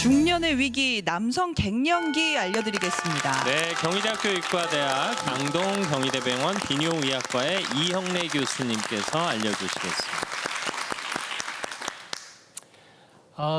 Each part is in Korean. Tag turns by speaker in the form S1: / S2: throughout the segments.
S1: 중년의 위기, 남성 갱년기 알려드리겠습니다.
S2: 네, 경희대학교 의과대학 강동 경희대병원 비뇨의학과의 이형래 교수님께서 알려주시겠습니다.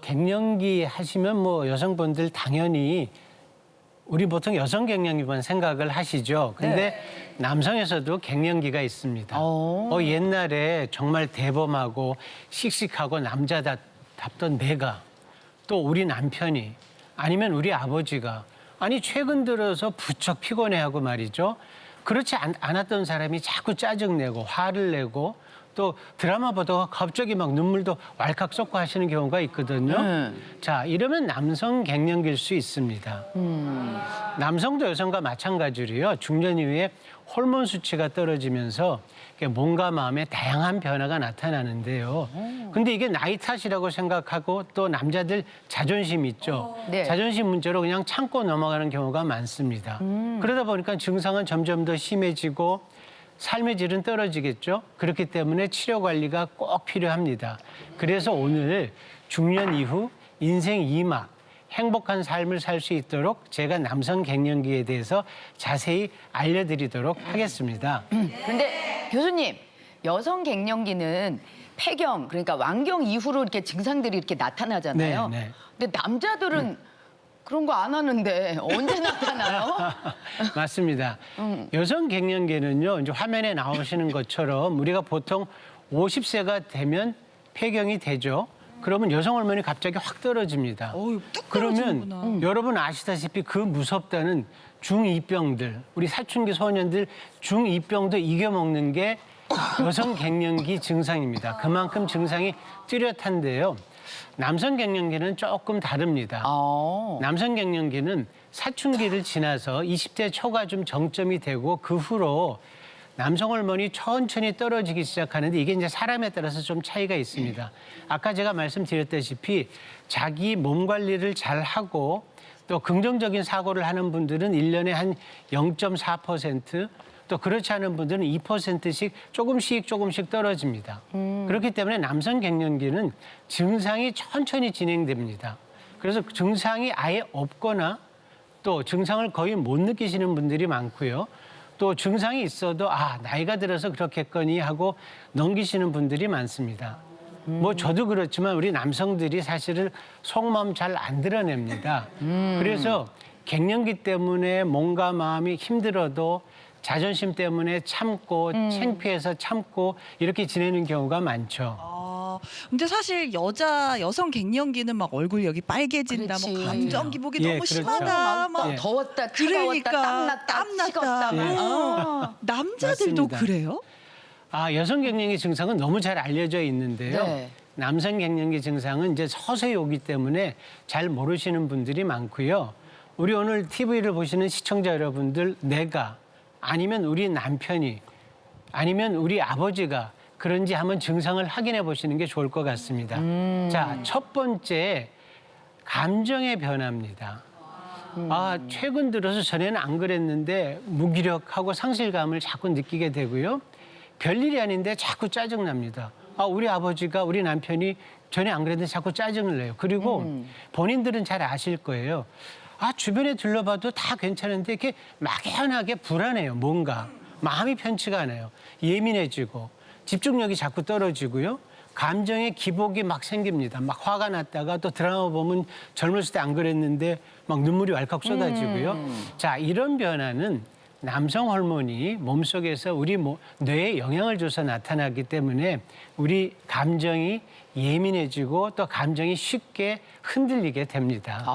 S3: 갱년기 하시면 뭐 여성분들 당연히 우리 보통 여성 갱년기만 생각을 하시죠. 근데 남성에서도 갱년기가 있습니다. 옛날에 정말 대범하고 씩씩하고 남자답던 내가 또 우리 남편이 아니면 우리 아버지가 아니 최근 들어서 부쩍 피곤해하고 말이죠. 그렇지 않았던 사람이 자꾸 짜증내고 화를 내고 또 드라마 보다가 갑자기 막 눈물도 왈칵 쏟고 하시는 경우가 있거든요. 자, 이러면 남성 갱년기일 수 있습니다. 남성도 여성과 마찬가지로요. 중년 이후에 호르몬 수치가 떨어지면서 몸과 마음에 다양한 변화가 나타나는데요. 근데 이게 나이 탓이라고 생각하고 또 남자들 자존심 있죠.
S4: 네.
S3: 자존심 문제로 그냥 참고 넘어가는 경우가 많습니다. 그러다 보니까 증상은 점점 더 심해지고 삶의 질은 떨어지겠죠. 그렇기 때문에 치료 관리가 꼭 필요합니다. 그래서 오늘 중년 이후 인생 2막 행복한 삶을 살 수 있도록 제가 남성 갱년기에 대해서 자세히 알려드리도록 하겠습니다.
S4: 근데 교수님, 여성 갱년기는 폐경, 그러니까 완경 이후로 이렇게 증상들이 이렇게 나타나잖아요.
S3: 네.
S4: 근데 남자들은 그런 거 안 하는데 언제 나타나요?
S3: 맞습니다. 여성 갱년기는요, 이제 화면에 나오시는 것처럼 우리가 보통 50세가 되면 폐경이 되죠. 그러면 여성 호르몬이 갑자기 확 떨어집니다.
S1: 뚝
S3: 그러면
S1: 떨어지는구나.
S3: 여러분 아시다시피 그 무섭다는 중2병들, 우리 사춘기 소년들 중2병도 이겨먹는 게 여성 갱년기 증상입니다. 그만큼 증상이 뚜렷한데요. 남성 갱년기는 조금 다릅니다. 남성 갱년기는 사춘기를 지나서 20대 초가 좀 정점이 되고 그 후로 남성 호르몬이 천천히 떨어지기 시작하는데 이게 이제 사람에 따라서 좀 차이가 있습니다. 아까 제가 말씀드렸다시피 자기 몸 관리를 잘 하고 또 긍정적인 사고를 하는 분들은 1년에 한 0.4%, 또 그렇지 않은 분들은 2%씩 조금씩 떨어집니다. 그렇기 때문에 남성 갱년기는 증상이 천천히 진행됩니다. 그래서 증상이 아예 없거나 또 증상을 거의 못 느끼시는 분들이 많고요. 또 증상이 있어도 나이가 들어서 그렇겠거니 하고 넘기시는 분들이 많습니다. 뭐 저도 그렇지만 우리 남성들이 사실은 속마음 잘 안 드러냅니다. 그래서 갱년기 때문에 몸과 마음이 힘들어도 자존심 때문에 참고 창피해서 참고 이렇게 지내는 경우가 많죠.
S1: 근데 사실 여성 갱년기는 막 얼굴 여기 빨개진다,
S4: 그렇지.
S1: 뭐 감정 기복이
S3: 예,
S1: 너무
S3: 그렇죠.
S1: 심하다, 막
S3: 예.
S4: 더웠다, 차가웠다,
S1: 그러니까
S4: 땀났다, 식었다.
S1: 남자들도
S3: 맞습니다.
S1: 그래요?
S3: 여성 갱년기 증상은 너무 잘 알려져 있는데요.
S4: 네.
S3: 남성 갱년기 증상은 이제 서서히 오기 때문에 잘 모르시는 분들이 많고요. 우리 오늘 TV를 보시는 시청자 여러분들, 내가 아니면 우리 남편이 아니면 우리 아버지가 그런지 한번 증상을 확인해 보시는 게 좋을 것 같습니다. 자, 첫 번째, 감정의 변화입니다. 최근 들어서 전에는 안 그랬는데 무기력하고 상실감을 자꾸 느끼게 되고요. 별일이 아닌데 자꾸 짜증납니다. 우리 아버지가 우리 남편이 전에 안 그랬는데 자꾸 짜증을 내요. 그리고 본인들은 잘 아실 거예요. 주변에 둘러봐도 다 괜찮은데 이렇게 막연하게 불안해요. 뭔가 마음이 편치가 않아요. 예민해지고 집중력이 자꾸 떨어지고요. 감정의 기복이 막 생깁니다. 막 화가 났다가 또 드라마 보면 젊었을 때 안 그랬는데 막 눈물이 왈칵 쏟아지고요. 자, 이런 변화는 남성 호르몬이 몸속에서 우리 뇌에 영향을 줘서 나타나기 때문에 우리 감정이 예민해지고 또 감정이 쉽게 흔들리게 됩니다.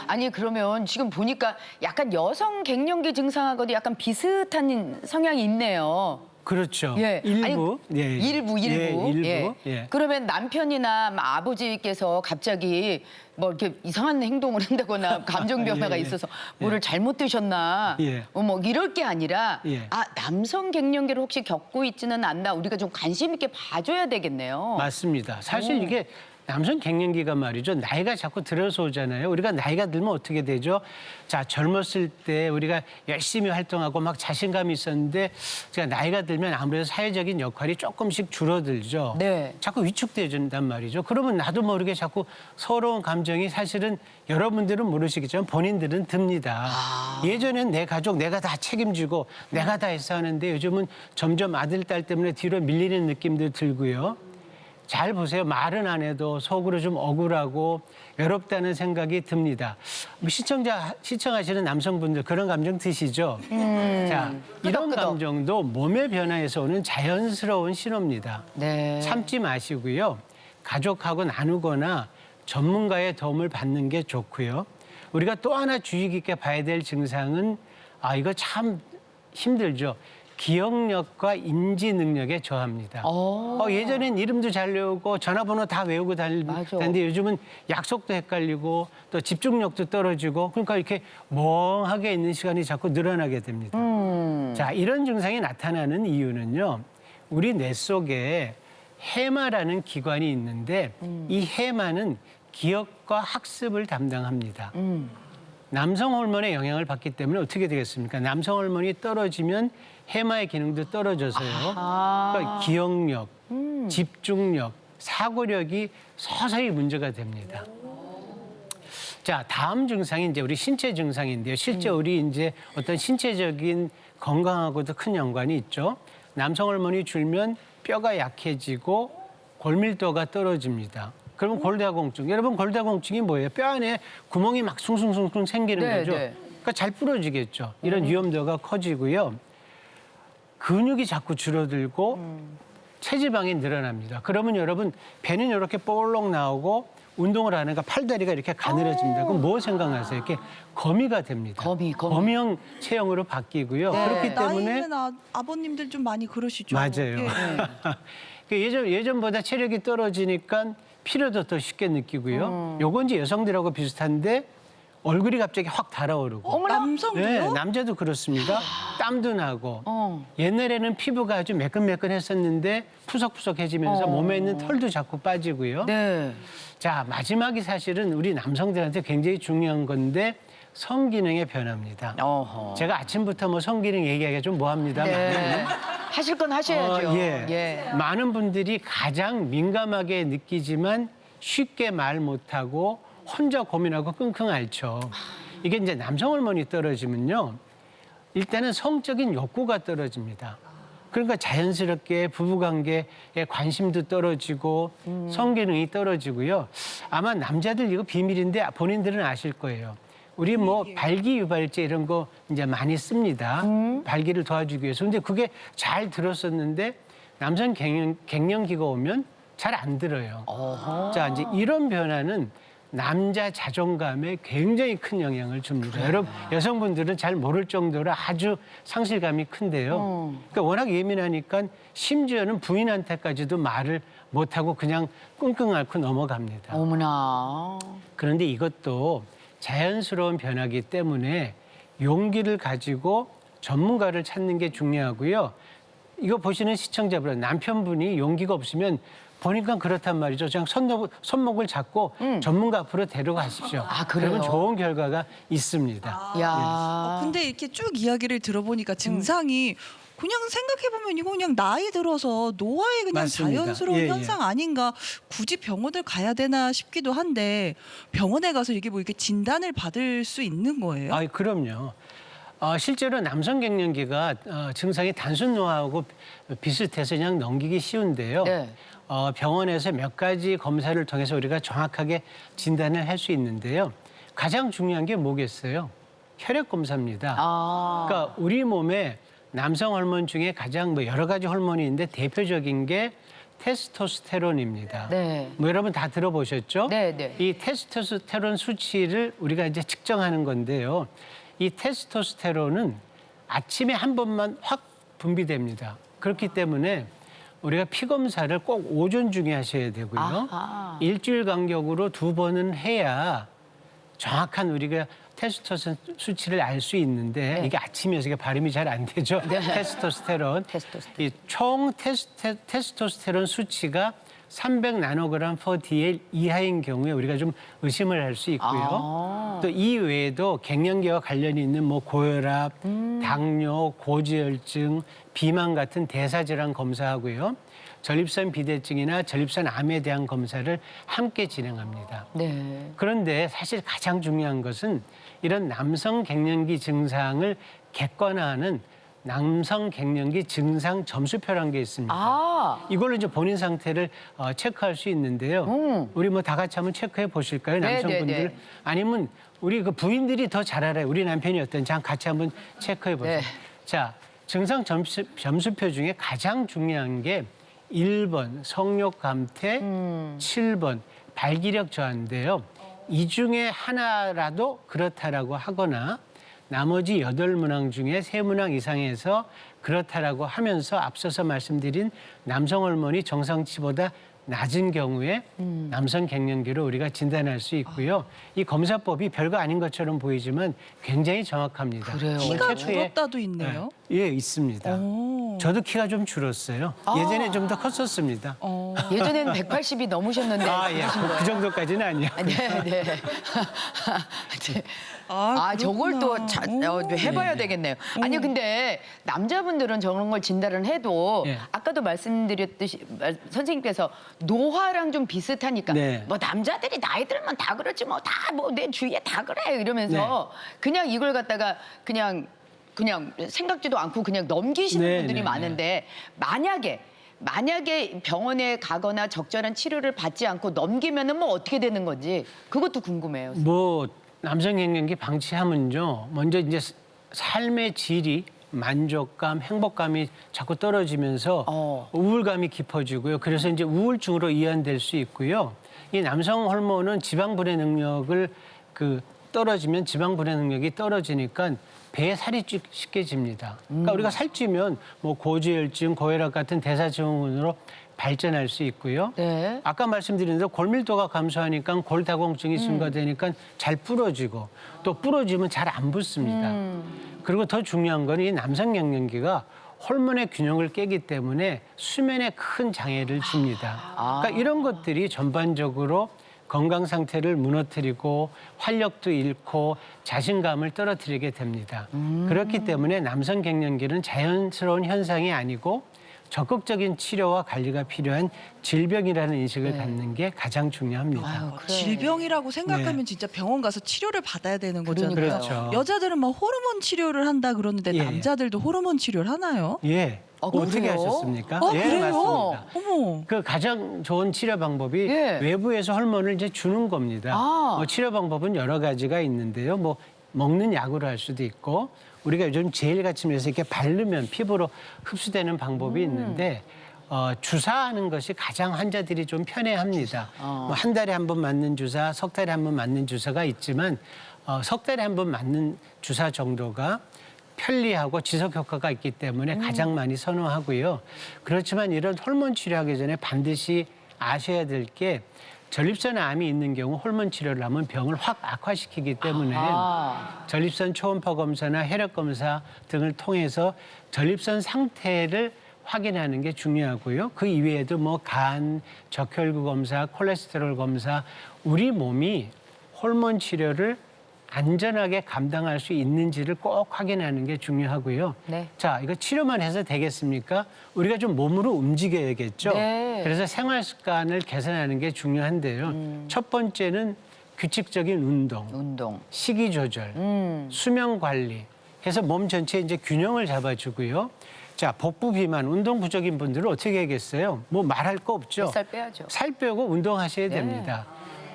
S4: 아니 그러면 지금 보니까 약간 여성 갱년기 증상하고도 약간 비슷한 성향이 있네요.
S3: 그렇죠.
S4: 예.
S3: 일부.
S4: 아니,
S3: 예.
S4: 일부.
S3: 일부. 예.
S4: 그러면 남편이나 아버지께서 갑자기 뭐 이렇게 이상한 행동을 한다거나 감정 변화가
S3: 예.
S4: 있어서 뭐를 잘못 드셨나
S3: 예.
S4: 뭐 이럴 게 아니라
S3: 예.
S4: 남성 갱년기를 혹시 겪고 있지는 않나 우리가 좀 관심 있게 봐줘야 되겠네요.
S3: 맞습니다. 사실 이게 남성 갱년기가 말이죠. 나이가 자꾸 들어서 오잖아요. 우리가 나이가 들면 어떻게 되죠? 자, 젊었을 때 우리가 열심히 활동하고 막 자신감이 있었는데 제가 나이가 들면 아무래도 사회적인 역할이 조금씩 줄어들죠.
S4: 네.
S3: 자꾸 위축되어진단 말이죠. 그러면 나도 모르게 자꾸 서러운 감정이 사실은 여러분들은 모르시겠지만 본인들은 듭니다. 예전엔 내 가족 내가 다 책임지고 내가 다 했어 하는데 요즘은 점점 아들, 딸 때문에 뒤로 밀리는 느낌도 들고요. 잘 보세요. 말은 안 해도 속으로 좀 억울하고 외롭다는 생각이 듭니다. 시청하시는 남성분들 그런 감정 드시죠? 자, 이런
S4: 끄덕끄덕.
S3: 감정도 몸의 변화에서 오는 자연스러운 신호입니다.
S4: 네.
S3: 참지 마시고요. 가족하고 나누거나 전문가의 도움을 받는 게 좋고요. 우리가 또 하나 주의 깊게 봐야 될 증상은 이거 참 힘들죠. 기억력과 인지 능력에 저하입니다. 예전엔 이름도 잘 외우고 전화번호 다 외우고 다니는데 요즘은 약속도 헷갈리고 또 집중력도 떨어지고 그러니까 이렇게 멍하게 있는 시간이 자꾸 늘어나게 됩니다. 자, 이런 증상이 나타나는 이유는요. 우리 뇌 속에 해마라는 기관이 있는데 이 해마는 기억과 학습을 담당합니다. 남성 호르몬의 영향을 받기 때문에 어떻게 되겠습니까? 남성 호르몬이 떨어지면 해마의 기능도 떨어져서요. 그러니까 기억력, 집중력, 사고력이 서서히 문제가 됩니다. 자, 다음 증상이 이제 우리 신체 증상인데요. 실제 우리 이제 어떤 신체적인 건강하고도 큰 연관이 있죠. 남성 호르몬이 줄면 뼈가 약해지고 골밀도가 떨어집니다. 그러면 골다공증. 여러분 골다공증이 뭐예요? 뼈 안에 구멍이 막 숭숭숭숭 생기는
S4: 네,
S3: 거죠.
S4: 네.
S3: 그러니까 잘 부러지겠죠. 이런 위험도가 커지고요. 근육이 자꾸 줄어들고 체지방이 늘어납니다. 그러면 여러분 배는 이렇게 볼록 나오고 운동을 하니까 팔다리가 이렇게 가늘어집니다. 그럼 뭐 생각나세요? 이렇게 거미가 됩니다. 거미형 체형으로 바뀌고요.
S4: 네.
S3: 그렇기
S1: 나이
S3: 때문에
S1: 있는 아버님들 좀 많이 그러시죠.
S3: 맞아요. 예전보다 체력이 떨어지니까 피로도 더 쉽게 느끼고요. 요건 이제 여성들하고 비슷한데 얼굴이 갑자기 확 달아오르고.
S1: 남성도요?
S3: 네, 남자도 그렇습니다. 땀도 나고. 옛날에는 피부가 아주 매끈매끈했었는데 푸석푸석해지면서 몸에 있는 털도 자꾸 빠지고요.
S4: 네.
S3: 자, 마지막이 사실은 우리 남성들한테 굉장히 중요한 건데 성기능의 변화입니다. 제가 아침부터 뭐 성기능 얘기하기가 좀 뭐합니다만.
S4: 네. 하실 건 하셔야죠.
S3: 예. 많은 분들이 가장 민감하게 느끼지만 쉽게 말 못하고 혼자 고민하고 끙끙 앓죠. 이게 이제 남성 호르몬이 떨어지면요. 일단은 성적인 욕구가 떨어집니다. 그러니까 자연스럽게 부부관계에 관심도 떨어지고 성기능이 떨어지고요. 아마 남자들 이거 비밀인데 본인들은 아실 거예요. 우리 뭐 발기유발제 이런 거 이제 많이 씁니다. 발기를 도와주기 위해서. 근데 그게 잘 들었었는데 남성 갱년기가 오면 잘 안 들어요. 자, 이제 이런 변화는 남자 자존감에 굉장히 큰 영향을 줍니다. 여러분, 여성분들은 잘 모를 정도로 아주 상실감이 큰데요. 그러니까 워낙 예민하니까 심지어는 부인한테까지도 말을 못하고 그냥 끙끙 앓고 넘어갑니다.
S4: 어머나.
S3: 그런데 이것도 자연스러운 변화이기 때문에 용기를 가지고 전문가를 찾는 게 중요하고요. 이거 보시는 시청자분, 남편분이 용기가 없으면 보니까 그렇단 말이죠. 그냥 손목을 잡고 전문가 앞으로 데려가십시오.
S4: 그래요?
S3: 그러면 좋은 결과가 있습니다.
S4: 야.
S1: 근데 이렇게 쭉 이야기를 들어보니까 증상이 그냥 생각해보면 이거 그냥 나이 들어서 노화의 그냥
S3: 맞습니다.
S1: 자연스러운
S3: 예, 예.
S1: 현상 아닌가, 굳이 병원을 가야 되나 싶기도 한데 병원에 가서 이게 뭐 이렇게 진단을 받을 수 있는 거예요?
S3: 그럼요. 실제로 남성 갱년기가 증상이 단순 노화하고 비슷해서 그냥 넘기기 쉬운데요.
S4: 네.
S3: 병원에서 몇 가지 검사를 통해서 우리가 정확하게 진단을 할 수 있는데요. 가장 중요한 게 뭐겠어요? 혈액 검사입니다. 그러니까 우리 몸에 남성 호르몬 중에 가장 뭐 여러 가지 호르몬이 있는데 대표적인 게 테스토스테론입니다.
S4: 네.
S3: 뭐 여러분 다 들어보셨죠?
S4: 네.
S3: 이 테스토스테론 수치를 우리가 이제 측정하는 건데요. 이 테스토스테론은 아침에 한 번만 확 분비됩니다. 그렇기 때문에 우리가 피 검사를 꼭 오전 중에 하셔야 되고요. 일주일 간격으로 2번은 해야 정확한 우리가 테스토스테론 수치를 알 수 있는데 이게 아침이어서 이게 발음이 잘 안 되죠. 테스토스테론. 이 총 테스토스테론 수치가 300 나노그램 per dl 이하인 경우에 우리가 좀 의심을 할 수 있고요. 또 이 외에도 갱년기와 관련이 있는 뭐 고혈압, 당뇨, 고지혈증, 비만 같은 대사질환 검사하고요. 전립선 비대증이나 전립선 암에 대한 검사를 함께 진행합니다.
S4: 네.
S3: 그런데 사실 가장 중요한 것은 이런 남성 갱년기 증상을 객관화하는 남성 갱년기 증상 점수표라는 게 있습니다.
S4: 아,
S3: 이걸로 이제 본인 상태를 체크할 수 있는데요. 우리 뭐 다 같이 한번 체크해 보실까요,
S4: 네,
S3: 남성분들?
S4: 네, 네.
S3: 아니면 우리 그 부인들이 더 잘 알아요. 우리 남편이 어떤지 같이 한번 체크해 보세요.
S4: 네.
S3: 자, 증상 점수표 중에 가장 중요한 게 1번 성욕 감퇴, 7번 발기력 저하인데요. 이 중에 하나라도 그렇다라고 하거나 나머지 8문항 중에 3문항 이상에서 그렇다라고 하면서 앞서서 말씀드린 남성 호르몬이 정상치보다 낮은 경우에 남성 갱년기로 우리가 진단할 수 있고요. 이 검사법이 별거 아닌 것처럼 보이지만 굉장히 정확합니다.
S4: 그래요?
S3: 이걸
S1: 키가
S3: 체크해-
S1: 줄었다도 있네요.
S3: 예, 있습니다.
S1: 오.
S3: 저도 키가 좀 줄었어요. 예전에 좀 더 컸었습니다.
S4: 예전에는 180이 넘으셨는데.
S3: 예. 그 정도까지는 아니에요.
S4: 네, 네. 네. 아, 저걸 또 해봐야 되겠네요. 아니, 근데 남자분들은 저런 걸 진단을 해도
S3: 예.
S4: 아까도 말씀드렸듯이 선생님께서 노화랑 좀 비슷하니까
S3: 네.
S4: 뭐 남자들이 나이 들면 다 그렇지 뭐 다 뭐 내 주위에 다 그래 이러면서 그냥 이걸 갖다가 그냥 생각지도 않고 그냥 넘기시는
S3: 네,
S4: 분들이
S3: 네,
S4: 많은데 만약에 병원에 가거나 적절한 치료를 받지 않고 넘기면은 뭐 어떻게 되는 건지 그것도 궁금해요.
S3: 뭐 남성 갱년기 방치하면요. 먼저 이제 삶의 질이 만족감, 행복감이 자꾸 떨어지면서 우울감이 깊어지고요. 그래서 이제 우울증으로 이완될 수 있고요. 이 남성 호르몬은 지방 분해 능력을 떨어지면 지방 분해 능력이 떨어지니까 배에 살이 쉽게 집니다. 그러니까 우리가 살찌면 뭐 고지혈증, 고혈압 같은 대사증후군으로 발전할 수 있고요.
S4: 네.
S3: 아까 말씀드린 대로 골밀도가 감소하니까 골다공증이 증가되니까 잘 부러지고 또 부러지면 잘 안 붙습니다. 그리고 더 중요한 건 이 남성 갱년기가 호르몬의 균형을 깨기 때문에 수면에 큰 장애를 줍니다. 그러니까 이런 것들이 전반적으로 건강 상태를 무너뜨리고 활력도 잃고 자신감을 떨어뜨리게 됩니다. 그렇기 때문에 남성 갱년기는 자연스러운 현상이 아니고 적극적인 치료와 관리가 필요한 질병이라는 인식을 갖는 게 가장 중요합니다.
S4: 아유, 그래.
S1: 질병이라고 생각하면
S3: 네.
S1: 진짜 병원 가서 치료를 받아야 되는 거잖아요.
S3: 그렇죠.
S1: 여자들은 막 호르몬 치료를 한다 그러는데
S3: 예.
S1: 남자들도 호르몬 치료를 하나요?
S3: 예. 어떻게
S4: 그래요?
S3: 하셨습니까? 예,
S1: 그래요?
S3: 맞습니다.
S1: 어머.
S3: 그 가장 좋은 치료 방법이
S4: 예.
S3: 외부에서 호르몬을 이제 주는 겁니다.
S4: 아.
S3: 뭐 치료 방법은 여러 가지가 있는데요. 뭐 먹는 약으로 할 수도 있고 우리가 요즘 젤 같이 해서 이렇게 바르면 피부로 흡수되는 방법이 있는데 주사하는 것이 가장 환자들이 좀 편해합니다. 뭐 한 달에 한 번 맞는 주사, 석 달에 한 번 맞는 주사가 있지만 석 달에 한 번 맞는 주사 정도가 편리하고 지속 효과가 있기 때문에 가장 많이 선호하고요. 그렇지만 이런 호르몬 치료하기 전에 반드시 아셔야 될 게 전립선 암이 있는 경우 호르몬 치료를 하면 병을 확 악화시키기 때문에 전립선 초음파 검사나 혈액 검사 등을 통해서 전립선 상태를 확인하는 게 중요하고요. 그 이외에도 뭐 간, 적혈구 검사, 콜레스테롤 검사, 우리 몸이 호르몬 치료를 안전하게 감당할 수 있는지를 꼭 확인하는 게 중요하고요.
S4: 네.
S3: 자, 이거 치료만 해서 되겠습니까? 우리가 좀 몸으로 움직여야겠죠.
S4: 네.
S3: 그래서 생활 습관을 개선하는 게 중요한데요. 첫 번째는 규칙적인 운동, 식이 조절, 수면 관리 해서 몸 전체에 이제 균형을 잡아주고요. 자, 복부 비만, 운동 부족인 분들은 어떻게 하겠어요? 뭐 말할 거 없죠.
S4: 살 빼야죠.
S3: 살 빼고 운동하셔야
S4: 네.
S3: 됩니다.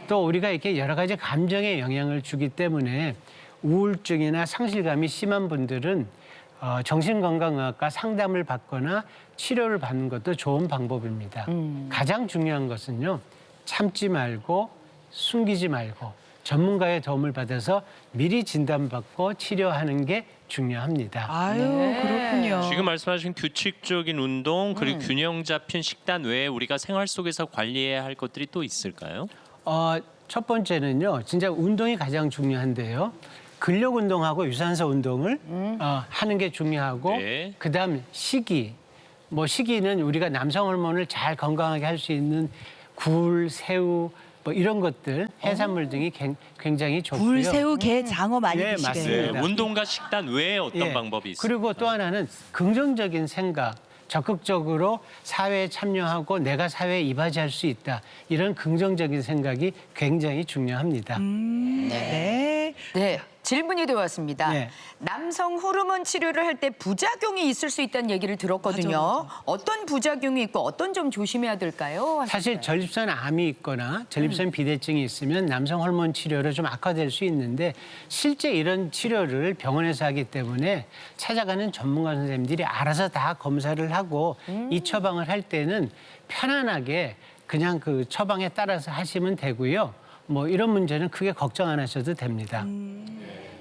S3: 또 우리가 이렇게 여러 가지 감정에 영향을 주기 때문에 우울증이나 상실감이 심한 분들은 정신건강의학과 상담을 받거나 치료를 받는 것도 좋은 방법입니다. 가장 중요한 것은요. 참지 말고 숨기지 말고 전문가의 도움을 받아서 미리 진단받고 치료하는 게 중요합니다.
S1: 아유,
S4: 네.
S1: 그렇군요.
S2: 지금 말씀하신 규칙적인 운동 그리고 균형 잡힌 식단 외에 우리가 생활 속에서 관리해야 할 것들이 또 있을까요?
S3: 첫 번째는요. 진짜 운동이 가장 중요한데요. 근력 운동하고 유산소 운동을 하는 게 중요하고
S2: 네.
S3: 그다음 식이 뭐 시기는 우리가 남성 호르몬을 잘 건강하게 할 수 있는 굴, 새우 뭐 이런 것들 해산물 등이 굉장히 좋고요.
S1: 굴, 새우, 게, 장어 많이
S3: 예,
S1: 드시래요.
S3: 맞습니다.
S2: 네, 운동과 식단 외에 어떤
S3: 예.
S2: 방법이 있어요?
S3: 그리고 또 하나는 긍정적인 생각, 적극적으로 사회에 참여하고 내가 사회에 이바지할 수 있다. 이런 긍정적인 생각이 굉장히 중요합니다.
S1: 네.
S4: 네, 질문이 들어왔습니다.
S3: 네.
S4: 남성 호르몬 치료를 할 때 부작용이 있을 수 있다는 얘기를 들었거든요.
S1: 맞아.
S4: 어떤 부작용이 있고 어떤 점 조심해야 될까요?
S3: 사실 전립선 암이 있거나 전립선 비대증이 있으면 남성 호르몬 치료로 좀 악화될 수 있는데 실제 이런 치료를 병원에서 하기 때문에 찾아가는 전문가 선생님들이 알아서 다 검사를 하고 이 처방을 할 때는 편안하게 그냥 그 처방에 따라서 하시면 되고요. 뭐 이런 문제는 크게 걱정 안 하셔도 됩니다.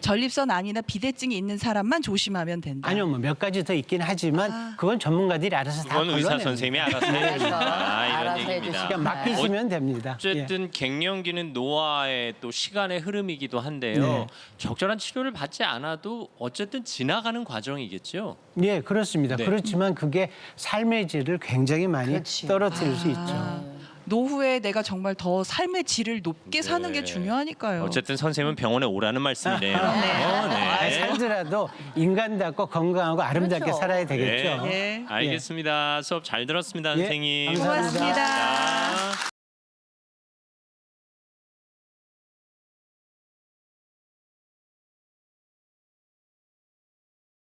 S1: 전립선 암이나 비대증이 있는 사람만 조심하면 된다.
S3: 아니요, 뭐 몇 가지 더 있긴 하지만 그건 전문가들이 알아서 다
S2: 그건 의사
S3: 걸러냅니다.
S2: 선생님이 알아서 해주신다. 이런
S4: 알아서
S2: 얘기입니다.
S4: 해주시고.
S3: 그냥 맡기시면 됩니다.
S2: 어쨌든 갱년기는 노화의 또 시간의 흐름이기도 한데요.
S3: 네.
S2: 적절한 치료를 받지 않아도 어쨌든 지나가는 과정이겠죠.
S3: 예, 그렇습니다.
S2: 네.
S3: 그렇지만 그게 삶의 질을 굉장히 많이
S4: 그렇지.
S3: 떨어뜨릴 수 있죠.
S1: 노후에 내가 정말 더 삶의 질을 높게 사는 게
S2: 네.
S1: 중요하니까요.
S2: 어쨌든 선생님은 병원에 오라는 말씀이네요.
S3: 아, 살더라도 인간답고 건강하고 아름답게
S4: 그렇죠.
S3: 살아야 되겠죠.
S1: 예.
S2: 알겠습니다. 수업 잘 들었습니다,
S3: 예,
S2: 선생님.
S3: 감사합니다.
S1: 고맙습니다.